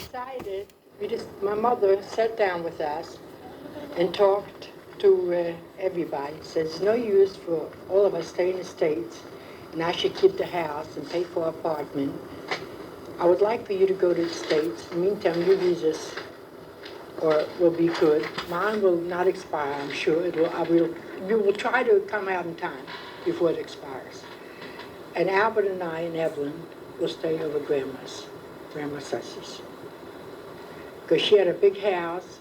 decided, my mother sat down with us and talked to everybody. Said it's no use for all of us staying in the States, and I should keep the house and pay for an apartment. I would like for you to go to the States. In the meantime, your visas will be good. Mine will not expire, I'm sure. We will try to come out in time before it expires. And Albert and I and Evelyn will stay over Grandma Sussie's. Because she had a big house,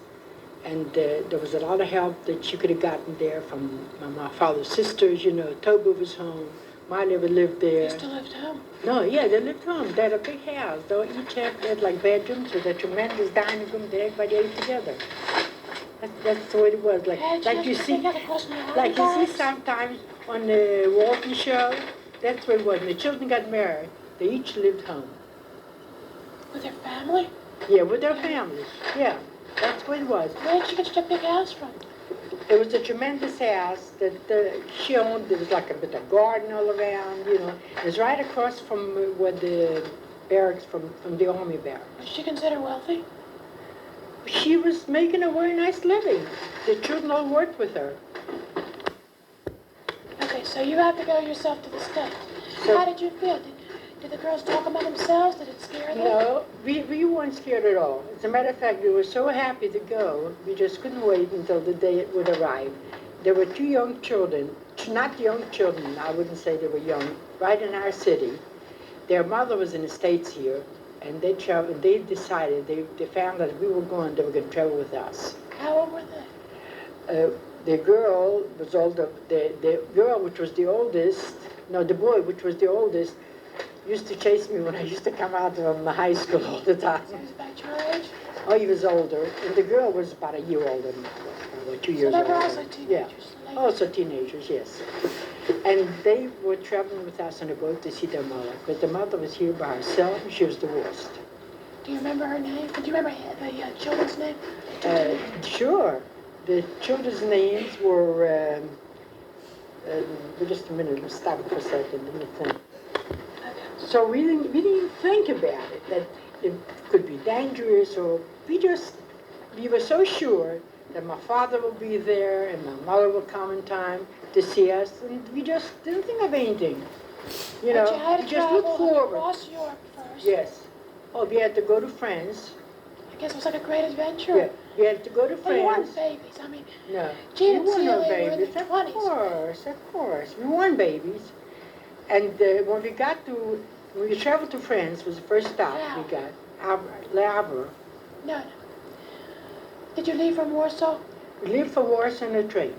and there was a lot of help that she could have gotten there from my father's sisters. Toby was home. Ma never lived there. They still lived home? No, yeah, they lived home. They had a big house. They each had like bedrooms with a tremendous dining room that everybody ate together. That's the way it was. Like you see sometimes on the Walton show. That's what it was. When the children got married, they each lived home. With their family? Yeah, with their families. Yeah, that's what it was. Where did she get such a big house from? It was a tremendous house that she owned. There was like a bit of garden all around, It was right across from where the barracks, from the army barracks. Was she considered wealthy? She was making a very nice living. The children all worked with her. Okay, so you had to go yourself to the States. So, how did you feel? Did the girls talk among themselves? Did it scare them? No, we weren't scared at all. As a matter of fact, we were so happy to go, we just couldn't wait until the day it would arrive. There were two young children, not young children, I wouldn't say they were young, right in our city. Their mother was in the States here, and they traveled. They decided, they found that if we were going, they were going to travel with us. How old were they? The girl was older. The girl, which was the oldest, the boy, which was the oldest, used to chase me when I used to come out from the high school all the time. So he was about your age? Oh, he was older. And the girl was about a year older than I was, probably 2 years older. So they were also teenagers? Yeah, also teenagers, yes. And they were traveling with us on a boat to see their mother. But the mother was here by herself, and she was divorced. Do you remember her name? Do you remember the children's name? Sure. The children's names were, just a minute, let's stop for a second, let me think. So we didn't think about it, that it could be dangerous, or we were so sure that my father will be there and my mother will come in time to see us, and we just didn't think of anything. But you had to we just looked forward. Across Europe first. Yes. Oh, we had to go to France. I guess it was like a great adventure. Yeah, we had to go to France. But you weren't babies. I mean, no, Gene and we weren't no Celia were in babies. their 20s. Of course. We weren't babies. And when we traveled to France, was the first stop we got, Le Havre. No. Did you leave from Warsaw? We left for Warsaw on a train.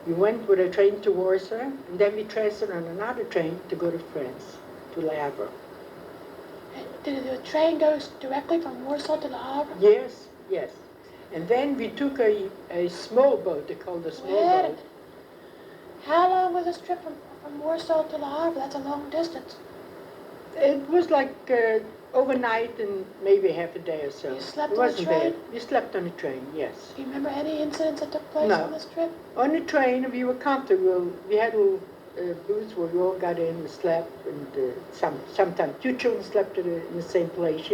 We went with a train to Warsaw, and then we transferred on another train to go to France, to Le Havre. Did the train go directly from Warsaw to Le Havre? Yes. And then we took a small boat, they called a small boat. How long was this trip from Warsaw to Le Havre? That's a long distance. It was like overnight and maybe half a day or so. You slept it on wasn't the train? bad. We slept on the train, yes. Do you remember any incidents that took place No. on this trip? On the train, we were comfortable. We had little booths where we all got in and slept, and sometimes two children slept in the same place,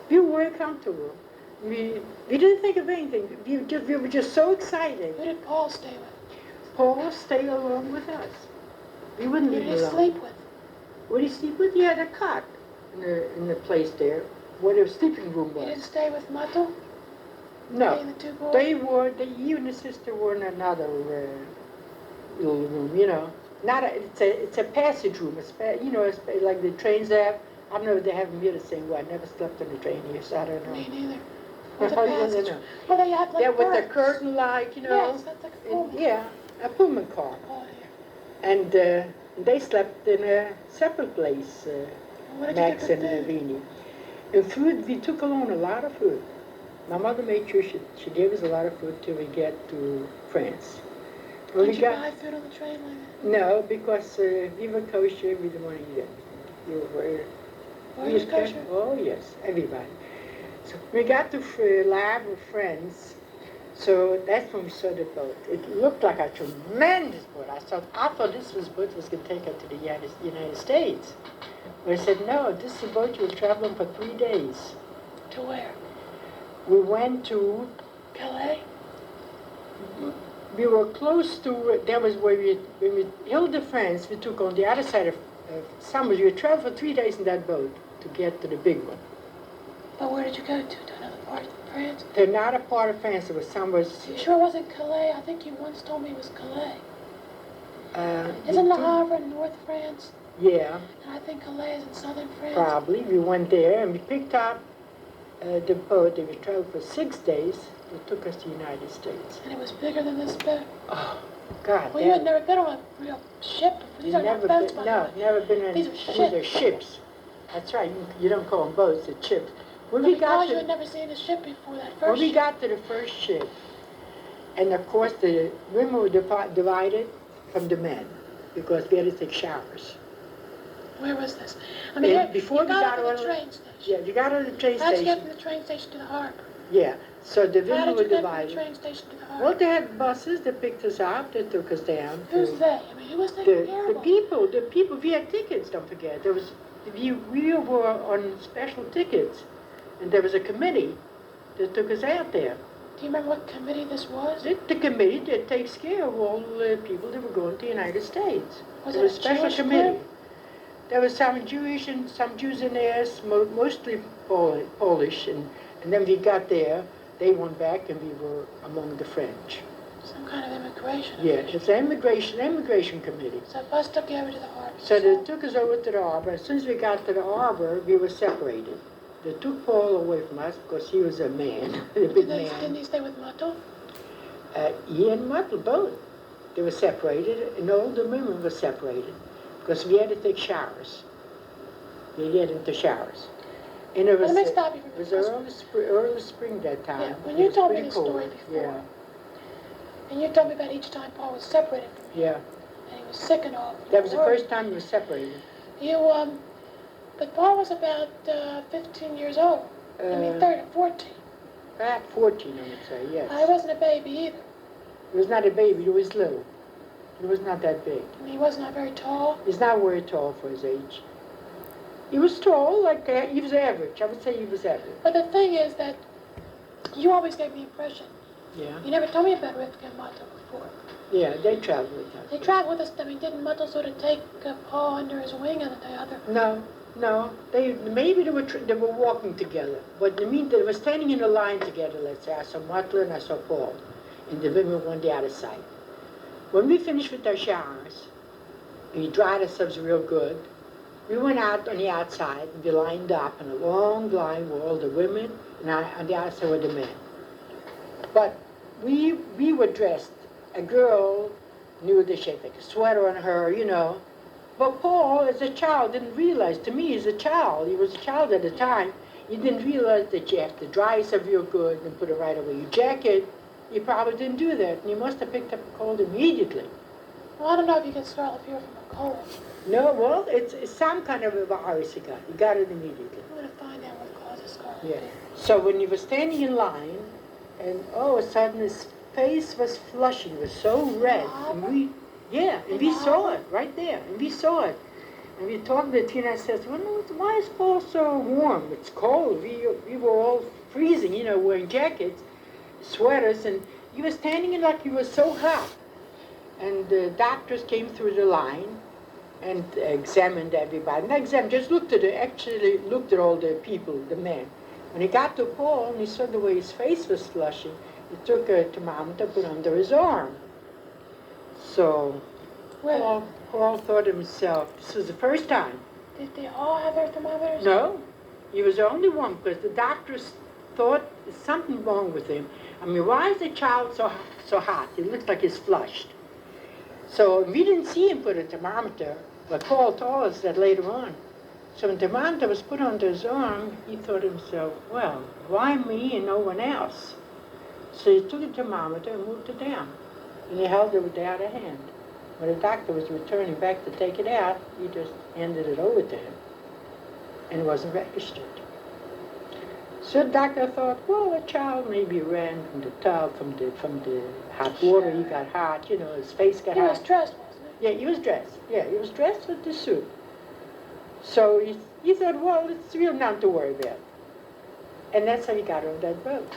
We were very comfortable. We didn't think of anything. We were just so excited. Who did Paul stay with? Paul stayed along with us. We wouldn't leave him alone. Who did he sleep with? What did he sleep with? He had a cot in the place there, where the sleeping room was. He didn't stay with Mato? No. He and the two boys? He and the sister were in another little room, it's a passage room. It's like the trains have. I don't know if they have them here the same way. I never slept on a train here, so I don't know. Me neither. With a passage. No. Well, they have like with the curtain light, Yes, that's like a Pullman. Yeah, a Pullman car. Oh, yeah. And they slept in a separate place, Max and Vinny. And food, we took along a lot of food. My mother made sure she gave us a lot of food till we get to France. Did you buy food on the train like that? No, because we were kosher, we didn't want to eat anything. Were you kosher? Oh, yes, everybody. So we got to Le Havre, France. So that's when we saw the boat. It looked like a tremendous boat. I thought this boat was going to take us to the United States. But I said, no, this is a boat you're traveling for 3 days. To where? We went to, Calais? we were close to, that was where when we, Ile-de-France, we took on the other side of Summers. We traveled for 3 days in that boat to get to the big one. But where did you go to? To another part of France? They're not a part of France, it was somewhere. You sure it wasn't Calais? I think you once told me it was Calais. We Isn't Le took- Havre in North France? Yeah, And I think Calais is in southern France. probably. We went there and we picked up the boat and we traveled for 6 days. It took us to the United States. And it was bigger than this boat. Oh, God. Well, you had never been on a real ship before. These are not boats, by the no, way. never been in. These are These are ships. That's right. You don't call them boats, they're ships. When But we got because you to, had never seen a ship before that when first we ship. got to the first ship, and of course the women were divided from the men because we had to take showers. Where was this? I mean, And here, before you we got got off on at the the- train station. Yeah, you got on the train How'd you get station. from the train station to the harbor? Yeah, so the How women did were you get from the divided. train station to the harbor? Well, they had buses that picked us up, that took us down. Who's to- they? I mean, who was taking care The of them? people, we had tickets, don't forget. There was, we were on special tickets, and there was a committee that took us out there. Do you remember what committee this was? The committee that takes care of all the people that were going to the United States. Was There it was a special Jewish committee. group? There was some Jewish and some Jews in there, mostly Polish, and then we got there, they went back and we were among the French. Some kind of immigration. Yeah, official. it's an immigration committee. So a bus took you over to the harbor. So they took us over to the harbor. As soon as we got to the harbor, we were separated. They took Paul away from us because he was a man, a big Didn't man. he stay with Muttle? He and Muttle both. They were separated, and all the women were separated because we had to take showers. We get into showers. And it was, Let me stop you for a it was minute. early spring that time. Yeah, when It you was told me pretty this cold. story before, Yeah, and you told me about each time Paul was separated from you, yeah. and he was sick and all. That was the first time we were separated. But Paul was about 15 years old. I mean, Uh, 13, 14. About 14, I would say, yes. I wasn't a baby either. He was not a baby, he was little. He was not that big. I mean, he was not very tall. He's not very tall for his age. He was tall, like he was average. I would say he was average. But the thing is that you always gave me the impression. Yeah. You never told me about Rivka and Muttle before. Yeah, they traveled with us. They traveled with us. I mean, didn't Muttle sort of take Paul under his wing and the other? No. Maybe they were walking together, but I mean they were standing in a line together. Let's say I saw Mutler and I saw Paul, and the women were on the other side. When we finished with our showers, we dried ourselves real good. We went out on the outside and we lined up in a long line with all the women, and on the other side were the men. But we were dressed. A girl knew that she had like a sweater on her, you know. But Paul, as a child, didn't realize. To me, as a child, he was a child at the time, he didn't realize that you have to dry yourself real good and put it right away. Your jacket, you probably didn't do that, and you must have picked up a cold immediately. Well, I don't know if you get scarlet fever from a cold. No, well, it's some kind of a virus you got. You got it immediately. I'm going to find out what causes scarlet Yeah. fever. So when he was standing in line, and all of a sudden his face was flushing, it was so red, and we saw it right there, and we saw it. And we talked to Tina and says, well, why is Paul so warm? It's cold. We were all freezing, you know, wearing jackets, sweaters, and he was standing in like he was so hot. And the doctors came through the line and examined everybody. Not examined, just looked at all the people, the men. When he got to Paul and he saw the way his face was flushing, he took a thermometer, put under his arm. So Paul thought to himself, this was the first time. Did they all have their thermometers? No, he was the only one because the doctors thought there's something wrong with him. I mean, why is the child so hot? It looks like he's flushed. So we didn't see him put a thermometer, but Paul told us that later on. So when the thermometer was put under his arm, he thought to himself, well, why me and no one else? So he took the thermometer and moved it down, and he held it with the other hand. When the doctor was returning back to take it out, he just handed it over to him, and it wasn't registered. So the doctor thought, well, the child maybe ran from the tub, from the hot water. He got hot, you know, his face got He hot. was dressed, wasn't Yeah, he was dressed. Yeah, he was dressed with the suit. So he thought, well, it's real nothing to worry about. And that's how he got on that boat.